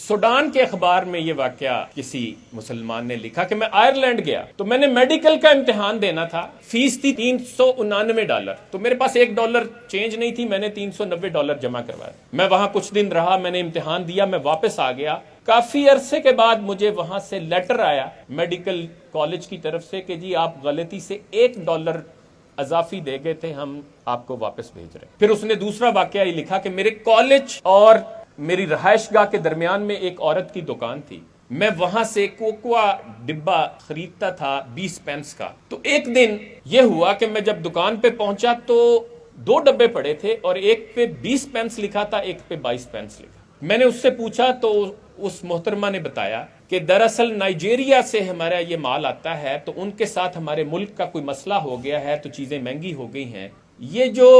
Sudan के अखबार में ये वाकया किसी मुसलमान ने लिखा कि मैं आयरलैंड गया तो मैंने मेडिकल का इम्तिहान देना था, फीस थी $399, तो मेरे पास $1 चेंज नहीं थी, मैंने $390 जमा करवाया। मैं वहां कुछ दिन रहा, मैंने इम्तिहान दिया, मैं वापस आ गया। काफी अरसे के बाद मुझे वहां से लेटर आया मेडिकल कॉलेज की तरफ से कि जी आप गलती से $1 अजाफी दे गए थे, हम आपको वापस भेज रहे हैं। फिर उसने दूसरा वाकया ये लिखा कि मेरे कॉलेज और मेरी रहायशगाह के दरमियान में एक औरत की दुकान थी, मैं वहां से कोकोआ डिब्बा खरीदता था 20 पेंस का। तो एक दिन यह हुआ कि मैं जब दुकान पे पहुंचा तो 2 डब्बे पड़े थे और एक पे 20 पेंस लिखा था, एक पे 22 पेंस लिखा। मैंने उससे पूछा तो उस मोहतरमा ने बताया कि दरअसल नाइजीरिया से हमारा ये माल आता है, तो उनके साथ हमारे मुल्क का कोई मसला हो गया है, तो चीजें महंगी हो गई हैं। ये जो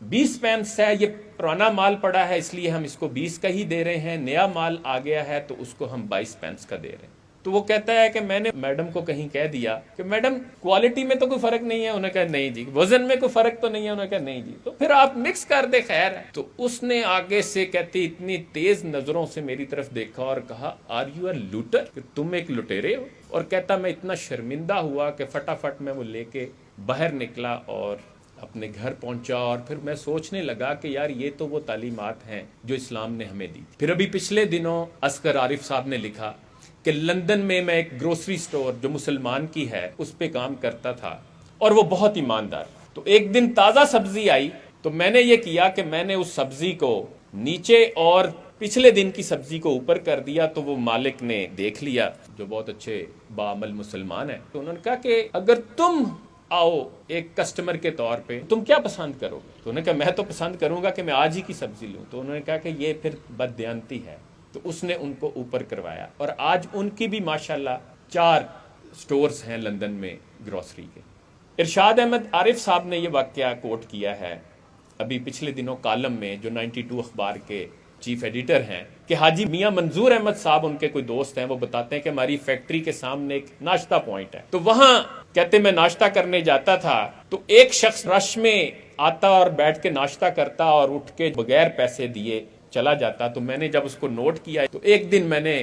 20 पेंस है ये पुराना माल पड़ा है, इसलिए हम इसको 20 का ही दे रहे हैं, नया माल आ गया है तो उसको हम 22 पेंस का दे रहे हैं। तो वो कहता है कि मैंने मैडम को कहीं कह दिया कि मैडम क्वालिटी में तो कोई फर्क नहीं है, उन्होंने कहा नहीं जी। वजन में कोई फर्क तो नहीं है, उन्होंने कहा नहीं जी। तो फिर आप मिक्स कर दे, खैर है। तो उसने आगे से कहती इतनी तेज नजरों से मेरी तरफ देखा और कहा आर यू अ लूटर, कि तुम एक लुटेरे हो। और कहता मैं इतना शर्मिंदा हुआ कि फटाफट मैं वो लेके बाहर निकला और अपने घर पहुंचा। और फिर मैं सोचने लगा कि यार ये तो वो तालीमात हैं जो इस्लाम ने हमें दी। फिर अभी पिछले दिनों असगर आरिफ साहब ने लिखा कि लंदन में मैं एक ग्रोसरी स्टोर जो मुसलमान की है उस पे काम करता था और वो बहुत ईमानदार। तो एक दिन ताज़ा सब्जी आई तो मैंने ये किया कि मैंने उस सब्जी को नीचे और पिछले दिन की सब्जी को ऊपर कर दिया। तो वो मालिक ने देख लिया, जो बहुत अच्छे बाअमल मुसलमान है। तो उन्होंने कहा कि अगर तुम आओ एक कस्टमर के तौर पे, तुम क्या पसंद करोगे? तो उन्होंने कहा मैं तो पसंद करूंगा कि मैं आज ही की सब्जी लूं। तो उन्होंने कहा कि ये फिर बददियानती है। तो उसने उनको ऊपर करवाया और आज उनकी भी माशाल्लाह 4 स्टोर्स हैं लंदन में ग्रोसरी के। इरशाद अहमद आरिफ साहब ने ये वाकया कोट किया है अभी पिछले दिनों कॉलम में, जो 92 अखबार के चीफ एडिटर हैं, कि हाजी मियां मंजूर अहमद साहब उनके कोई दोस्त हैं, वो बताते हैं कि हमारी फैक्ट्री के सामने एक नाश्ता पॉइंट है। तो वहां कहते मैं नाश्ता करने जाता था तो एक शख्स रश में आता और बैठ के नाश्ता करता और उठ के बगैर पैसे दिए चला जाता। तो मैंने जब उसको नोट किया तो एक दिन मैंने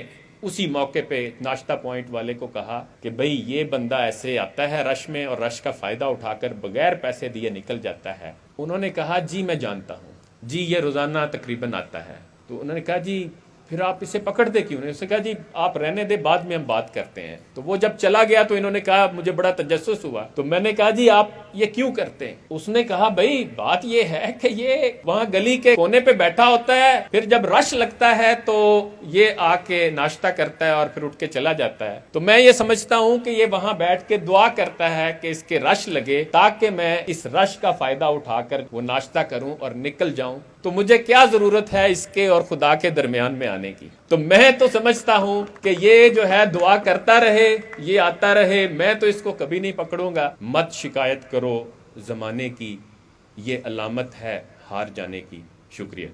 उसी मौके पे नाश्ता पॉइंट वाले को कहा कि भाई ये बंदा ऐसे आता है रश में और रश का फायदा उठाकर बगैर पैसे दिए निकल जाता है। उन्होंने कहा जी मैं जानता हूँ जी, ये रोजाना तकरीबन आता है। तो उन्होंने कहा जी फिर आप इसे पकड़ते क्यों? उसने कहा जी आप रहने दे, बाद में हम बात करते हैं। तो वो जब चला गया तो इन्होंने कहा मुझे बड़ा तजस्सुस हुआ। तो मैंने कहा जी आप ये क्यों करते हैं? उसने कहा भाई बात ये है कि ये वहां गली के कोने पे बैठा होता है, फिर जब रश लगता है तो ये आके नाश्ता करता है और फिर उठ के चला जाता है। तो मैं ये समझता हूँ कि ये वहां बैठ के दुआ करता है कि इसके रश लगे ताकि मैं इस रश का फायदा उठाकर वो नाश्ता करूं और निकल जाऊं। तो मुझे क्या जरूरत है इसके और खुदा के दरमियान में आने की? तो मैं तो समझता हूं कि ये जो है दुआ करता रहे, ये आता रहे, मैं तो इसको कभी नहीं पकड़ूंगा। मत शिकायत करो जमाने की, ये अलामत है हार जाने की। शुक्रिया।